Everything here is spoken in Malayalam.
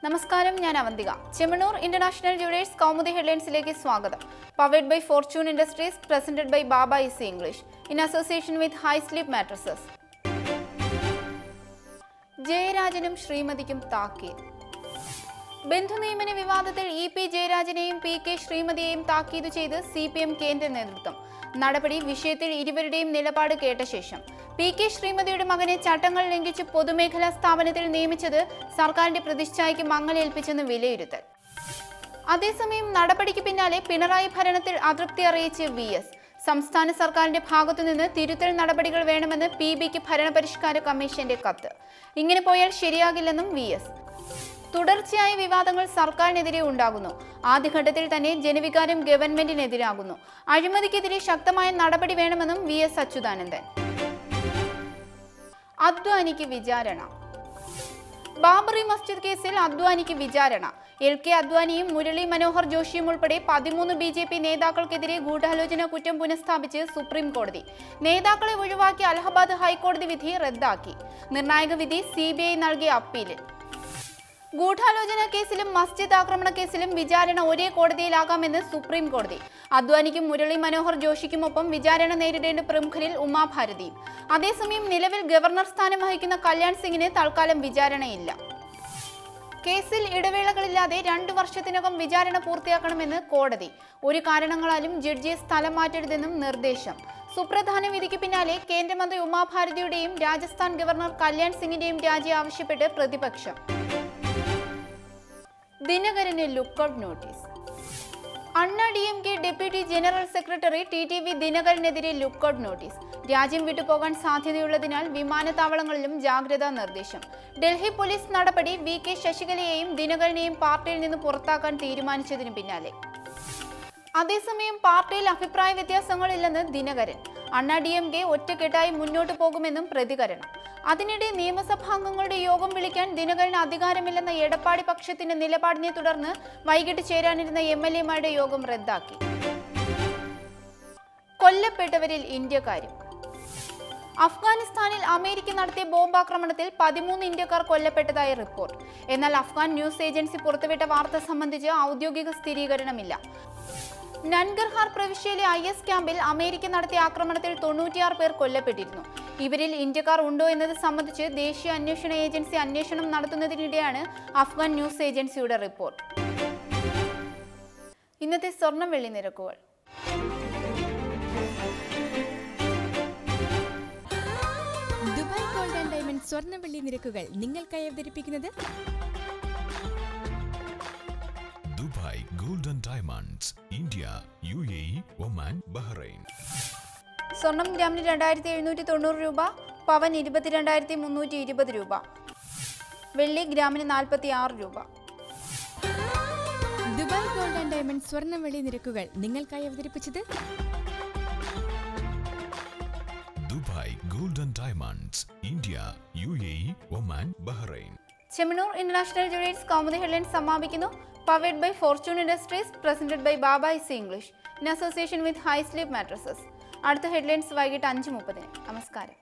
നമസ്കാരം, ഞാൻ അവന്തിക. ചെമ്മണ്ണൂർ ഇന്റർനാഷണൽ ജുവലേഴ്സ് കൗമുദി ഹെഡ്ലൈൻസിലേക്ക് സ്വാഗതം. Powered by Fortune industries, presented by Baba easy English in association with high sleep mattresses. ജയരാജനും ശ്രീമതിക്കും താക്കീത്. ബന്ധുനിയമന വിവാദത്തിൽ ഇ.പി. ജയരാജനെയും പി.കെ. ശ്രീമതിയെയും താക്കീത് ചെയ്ത് CPM കേന്ദ്ര നേതൃത്വം. നടപടി വിഷയത്തിൽ ഇരുവരുടെയും നിലപാട് കേട്ട ശേഷം പി.കെ. ശ്രീമതിയുടെ മകനെ ചട്ടങ്ങൾ ലംഘിച്ച് പൊതുമേഖലാ സ്ഥാപനത്തിൽ നിയമിച്ചത് സർക്കാരിന്റെ പ്രതിച്ഛായയ്ക്ക് മങ്ങലേൽപ്പിച്ചെന്ന് വിലയിരുത്തൽ. അതേസമയം നടപടിക്ക് പിന്നാലെ പിണറായി ഭരണത്തിൽ അതൃപ്തി അറിയിച്ച് VS. സംസ്ഥാന സർക്കാരിന്റെ ഭാഗത്തുനിന്ന് തിരുത്തൽ നടപടികൾ വേണമെന്ന് PBക്ക് ഭരണപരിഷ്കാര കമ്മീഷന്റെ കത്ത്. ഇങ്ങനെ പോയാൽ ശരിയാകില്ലെന്നും VS. തുടർച്ചയായ വിവാദങ്ങൾ സർക്കാരിനെതിരെ ഉണ്ടാകുന്നു. ആദ്യഘട്ടത്തിൽ തന്നെ ജനവികാരം ഗവൺമെന്റിനെതിരാകുന്നു. അഴിമതിക്കെതിരെ ശക്തമായ നടപടി വേണമെന്നും VS അച്യുതാനന്ദൻ. അദ്വാനിക്ക് വിചാരണ. ബാബറി മസ്ജിദ് കേസിൽ അദ്വാനിക്ക് വിചാരണ. LK അദ്വാനിയും മുരളി മനോഹർ ജോഷിയും ഉൾപ്പെടെ 13 BJP നേതാക്കൾക്കെതിരെ ഗൂഢാലോചന കുറ്റം പുനഃസ്ഥാപിച്ച് സുപ്രീം കോടതി. നേതാക്കളെ ഒഴിവാക്കി അലഹബാദ് ഹൈക്കോടതി വിധി റദ്ദാക്കി. നിർണായക വിധി CBI നൽകിയ അപ്പീലിൽ. ഗൂഢാലോചന കേസിലും മസ്ജിദ് ആക്രമണ കേസിലും വിചാരണ ഒരേ കോടതിയിലാകാമെന്ന് സുപ്രീം കോടതി. അദ്വാനിക്കും മുരളി മനോഹർ ജോഷിക്കുമൊപ്പം വിചാരണ നേരിടേണ്ട പ്രമുഖരിൽ ഉമാഭാരതിയും. അതേസമയം നിലവിൽ ഗവർണർ സ്ഥാനം വഹിക്കുന്ന കല്യാൺ സിംഗിന് തൽക്കാലം വിചാരണയില്ല. കേസിൽ ഇടവേളകളില്ലാതെ 2 വർഷത്തിനകം വിചാരണ പൂർത്തിയാക്കണമെന്ന് കോടതി. ഒരു കാരണങ്ങളാലും ജഡ്ജിയെ സ്ഥലം മാറ്റരുതെന്നും നിർദ്ദേശം. സുപ്രധാന വിധിക്ക് പിന്നാലെ കേന്ദ്രമന്ത്രി ഉമാഭാരതിയുടെയും രാജസ്ഥാൻ ഗവർണർ കല്യാൺ സിംഗിന്റെയും രാജി ആവശ്യപ്പെട്ട് പ്രതിപക്ഷം. ദിനകരന് ലുക്കൌട്ട് നോട്ടീസ്. അണ്ണാ-DMK ഡെപ്യൂട്ടി ജനറൽ സെക്രട്ടറി TTV ദിനകരനെതിരെ ലുക്കൌട്ട് നോട്ടീസ്. രാജ്യം വിട്ടുപോകാൻ സാധ്യതയുള്ളതിനാൽ വിമാനത്താവളങ്ങളിലും ജാഗ്രതാ നിർദ്ദേശം. ഡൽഹി പോലീസ് നടപടി VK ശശികലയെയും ദിനകരനെയും പാർട്ടിയിൽ നിന്ന് പുറത്താക്കാൻ തീരുമാനിച്ചതിന് പിന്നാലെ. അതേസമയം പാർട്ടിയിൽ അഭിപ്രായ വ്യത്യാസങ്ങളില്ലെന്ന് ദിനകരൻ. അണ്ണാ-DMK ഒറ്റക്കെട്ടായി മുന്നോട്ടു പോകുമെന്നും പ്രതികരണം. അതിനിടെ നിയമസഭാംഗങ്ങളുടെ യോഗം വിളിക്കാൻ ദിനകരന് അധികാരമില്ലെന്ന എടപ്പാടി പക്ഷത്തിന്റെ നിലപാടിനെ തുടർന്ന് വൈകിട്ട് ചേരാനിരുന്ന MLA-മാരുടെ യോഗം റദ്ദാക്കി. കൊല്ലപ്പെട്ടവരിൽ ഇന്ത്യക്കാരും. അഫ്ഗാനിസ്ഥാനിൽ അമേരിക്ക നടത്തിയ ബോംബാക്രമണത്തിൽ 13 ഇന്ത്യക്കാർ കൊല്ലപ്പെട്ടതായി റിപ്പോർട്ട്. എന്നാൽ അഫ്ഗാൻ ന്യൂസ് ഏജൻസി പുറത്തുവിട്ട വാർത്ത സംബന്ധിച്ച് ഔദ്യോഗിക സ്ഥിരീകരണമില്ല. നൻഗർഹാർ പ്രവിശ്യയിലെ IS ക്യാമ്പിൽ അമേരിക്ക നടത്തിയ ആക്രമണത്തിൽ 96 പേർ കൊല്ലപ്പെട്ടിരുന്നു. ഇവരിൽ ഇന്ത്യക്കാർ ഉണ്ടോ എന്നത് സംബന്ധിച്ച് ദേശീയ അന്വേഷണ ഏജൻസി അന്വേഷണം നടത്തുന്നതിനിടെയാണ് അഫ്ഗാൻ ന്യൂസ് ഏജൻസിയുടെ റിപ്പോർട്ട്. ഇന്നത്തെ സ്വർണം വെള്ളി നിരക്കുകൾ. ദുബായ് ഗോൾഡ് ആൻഡ് ഡയമണ്ട് സ്വർണം വെള്ളി നിരക്കുകൾ നിങ്ങൾക്കായി അവതരിപ്പിക്കുന്നത് Dubai gold and diamonds, India, UAE, Oman, Bahrain. സ്വർണം ഗ്രാമിന് 2790 രൂപ, പവൻ 22,320 രൂപ, വെള്ളി ഗ്രാമിന് 46 രൂപ. ദുബായ് ഗോൾഡ് ആൻഡ് ഡയമണ്ട് സ്വർണം വെള്ളി നിരക്കുകൾ നിങ്ങൾക്കായി അവതരിപ്പിച്ചത് Dubai gold and diamonds, India, UAE, Oman, Bahrain. Chemmanur international jewellers Kaumudi headlines സമാപിക്കുന്നു. Powered by Fortune industries, presented by Baba easy English in association with high sleep mattresses. അടുത്ത ഹെഡ്ലൈൻസ് വൈകിട്ട് 5:30. നമസ്കാരം.